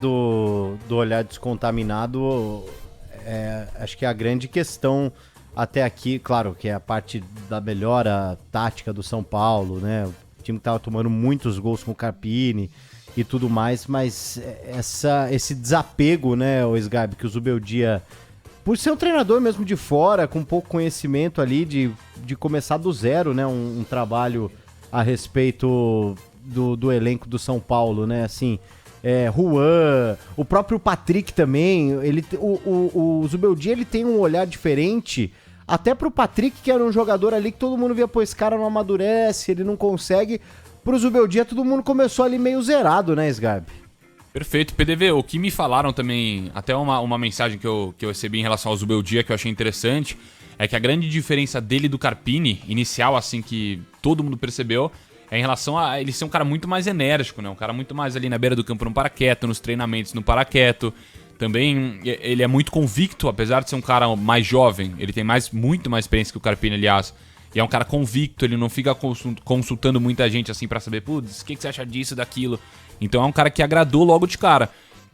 do olhar descontaminado, acho que é a grande questão até aqui, claro, que é a parte da melhora tática do São Paulo, né? O time tava tomando muitos gols com o Carpini e tudo mais, mas esse desapego, né, o Sgarbi, que o Zubeldia, por ser um treinador mesmo de fora, com pouco conhecimento ali, de começar do zero, né, um trabalho a respeito do elenco do São Paulo, né, assim, Juan, o próprio Patrick também, o Zubeldia, ele tem um olhar diferente, até pro Patrick, que era um jogador ali que todo mundo via, pô, esse cara não amadurece, ele não consegue. Pro Zubeldia, todo mundo começou ali meio zerado, né, Sgarbi? Perfeito, PDV. O que me falaram também, até uma mensagem que eu recebi em relação ao Zubeldia, que eu achei interessante, é que a grande diferença dele do Carpini, inicial, assim, que todo mundo percebeu, é em relação a ele ser um cara muito mais enérgico, né? Um cara muito mais ali na beira do campo no paraqueto, nos treinamentos no paraqueto. Também ele é muito convicto, apesar de ser um cara mais jovem, ele tem muito mais experiência que o Carpini, aliás. E é um cara convicto, ele não fica consultando muita gente assim pra saber, putz, o que você acha disso, daquilo. Então é um cara que agradou logo de cara.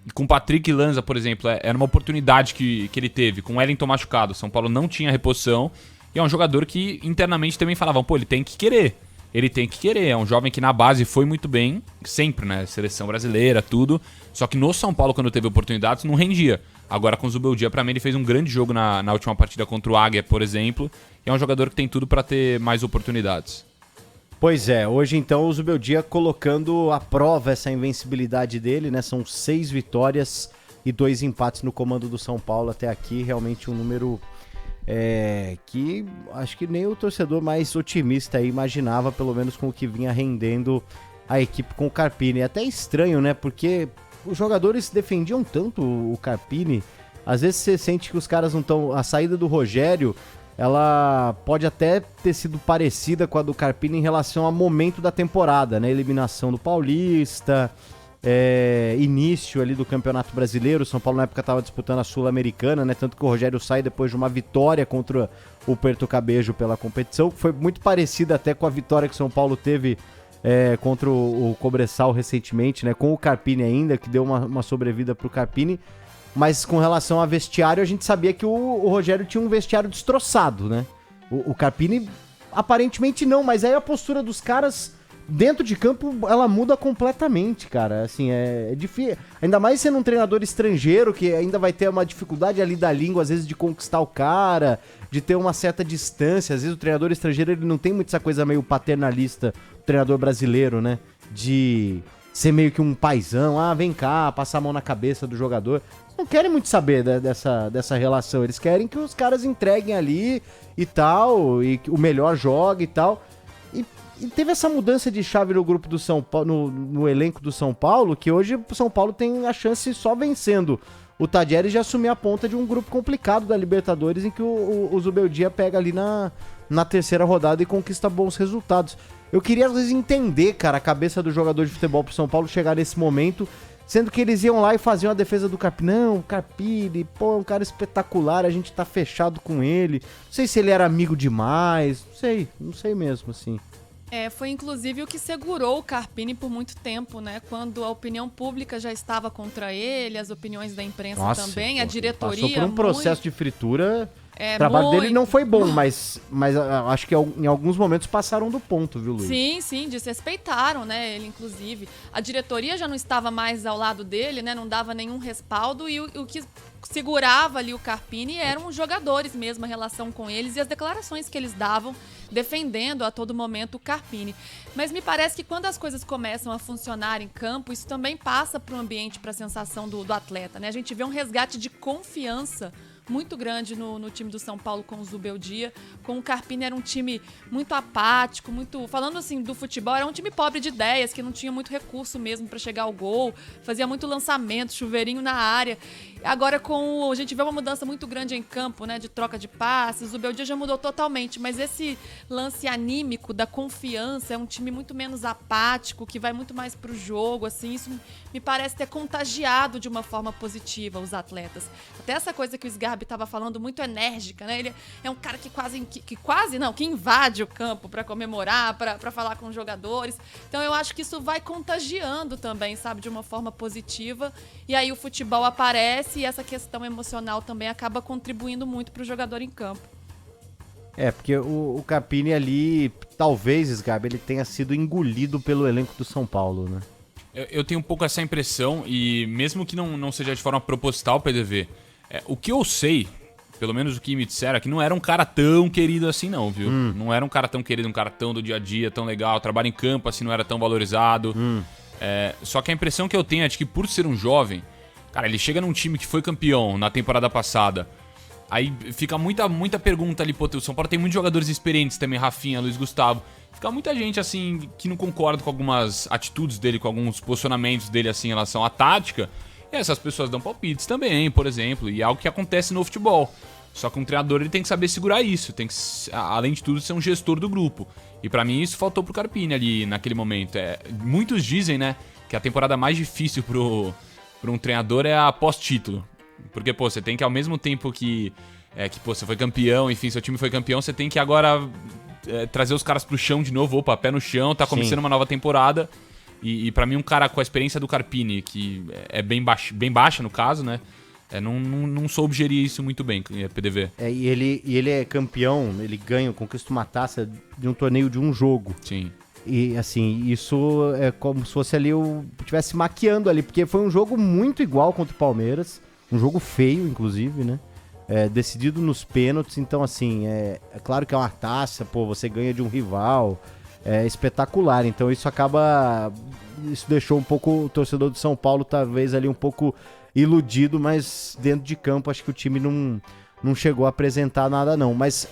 E com o Patrick Lanza, por exemplo, era uma oportunidade que ele teve. Com o Wellington machucado, São Paulo não tinha reposição. E é um jogador que internamente também falavam, pô, ele tem que querer. Ele tem que querer. É um jovem que na base foi muito bem, sempre, né? Seleção brasileira, tudo. Só que no São Paulo, quando teve oportunidades, não rendia. Agora com o Zubeldia, pra mim, ele fez um grande jogo na última partida contra o Águia, por exemplo. E é um jogador que tem tudo pra ter mais oportunidades. Pois é, hoje então o Zubeldia colocando à prova essa invencibilidade dele, né? São 6 vitórias e 2 empates no comando do São Paulo até aqui. Realmente um número que acho que nem o torcedor mais otimista aí imaginava, pelo menos com o que vinha rendendo a equipe com o Carpini. É até estranho, né? Porque os jogadores defendiam tanto o Carpini, às vezes você sente que os caras não estão... A saída do Rogério, ela pode até ter sido parecida com a do Carpini em relação ao momento da temporada, né? Eliminação do Paulista, início ali do Campeonato Brasileiro. O São Paulo na época estava disputando a Sul-Americana, né? Tanto que o Rogério sai depois de uma vitória contra o Puerto Cabejo pela competição, que foi muito parecida até com a vitória que o São Paulo teve contra o Cobressal recentemente, né? Com o Carpini ainda, que deu uma sobrevida pro Carpini. Mas com relação a vestiário, a gente sabia que o Rogério tinha um vestiário destroçado, né? O Carpini, aparentemente não, mas aí a postura dos caras dentro de campo, ela muda completamente, cara. Assim, é difícil. Ainda mais sendo um treinador estrangeiro, que ainda vai ter uma dificuldade ali da língua, às vezes, de conquistar o cara, de ter uma certa distância. Às vezes o treinador estrangeiro, ele não tem muito essa coisa meio paternalista, o treinador brasileiro, né? De ser meio que um paizão, vem cá, passar a mão na cabeça do jogador. Não querem muito saber dessa relação. Eles querem que os caras entreguem ali e tal, e que o melhor jogue e tal. E teve essa mudança de chave no grupo do São Paulo, no elenco do São Paulo, que hoje o São Paulo tem a chance, só vencendo o Tadieres, de assumir a ponta de um grupo complicado da Libertadores, em que o Zubeldia pega ali na terceira rodada e conquista bons resultados. Eu queria, às vezes, entender, cara, a cabeça do jogador de futebol pro São Paulo chegar nesse momento, sendo que eles iam lá e faziam a defesa do Carpini. Não, o Carpini, pô, é um cara espetacular, a gente tá fechado com ele. Não sei se ele era amigo demais, não sei mesmo, assim. Foi inclusive o que segurou o Carpini por muito tempo, né? Quando a opinião pública já estava contra ele, as opiniões da imprensa também, a diretoria... Passou por um processo de fritura... O trabalho dele não foi bom, mas acho que em alguns momentos passaram do ponto, viu, Luiz? Sim, desrespeitaram, né, ele inclusive. A diretoria já não estava mais ao lado dele, né, não dava nenhum respaldo, e o que segurava ali o Carpini eram os jogadores mesmo, a relação com eles e as declarações que eles davam, defendendo a todo momento o Carpini. Mas me parece que quando as coisas começam a funcionar em campo, isso também passa para o ambiente, para a sensação do atleta, né? A gente vê um resgate de confiança muito grande no time do São Paulo com o Zubeldia. Com o Carpini era um time muito apático, falando assim do futebol, era um time pobre de ideias, que não tinha muito recurso mesmo para chegar ao gol, fazia muito lançamento, chuveirinho na área. Agora a gente vê uma mudança muito grande em campo, né, de troca de passes, o Beldia já mudou totalmente, mas esse lance anímico da confiança, é um time muito menos apático, que vai muito mais pro jogo, assim, isso me parece ter contagiado de uma forma positiva os atletas. Até essa coisa que o Sgarbi estava falando, muito enérgica, né, ele é um cara que invade o campo para comemorar, para falar com os jogadores, então eu acho que isso vai contagiando também, sabe, de uma forma positiva, e aí o futebol aparece e essa questão emocional também acaba contribuindo muito para o jogador em campo. Porque o Carpini ali, talvez, Sgarbi, ele tenha sido engolido pelo elenco do São Paulo, né? Eu tenho um pouco essa impressão, e mesmo que não seja de forma proposital, PDV, o que eu sei, pelo menos o que me disseram, é que não era um cara tão querido assim não, viu? Não era um cara tão querido, um cara tão do dia a dia, tão legal, trabalho em campo assim não era tão valorizado. Só que a impressão que eu tenho é de que por ser um jovem, cara, ele chega num time que foi campeão na temporada passada. Aí fica muita pergunta ali, pô, o São Paulo tem muitos jogadores experientes também, Rafinha, Luiz Gustavo. Fica muita gente, assim, que não concorda com algumas atitudes dele, com alguns posicionamentos dele, assim, em relação à tática. E essas pessoas dão palpites também, por exemplo, e é algo que acontece no futebol. Só que um treinador, ele tem que saber segurar isso, tem que, além de tudo, ser um gestor do grupo. E pra mim isso faltou pro Carpini ali, naquele momento. Muitos dizem, né, que a temporada mais difícil pro um treinador é a pós-título. Porque, pô, você tem que, ao mesmo tempo que você foi campeão, enfim, seu time foi campeão, você tem que agora trazer os caras pro chão de novo, pé no chão, tá começando uma nova temporada. E pra mim, um cara com a experiência do Carpini, que é bem baixa no caso, né, não soube gerir isso muito bem, PDV. E ele é campeão, ele conquista uma taça de um torneio de um jogo. Sim. E, assim, isso é como se fosse ali estivesse maquiando ali, porque foi um jogo muito igual contra o Palmeiras, um jogo feio, inclusive, né? Decidido nos pênaltis, então, assim, é claro que é uma taça, pô, você ganha de um rival, é espetacular, então isso deixou um pouco o torcedor de São Paulo, talvez, ali um pouco iludido, mas dentro de campo, acho que o time não chegou a apresentar nada, não, mas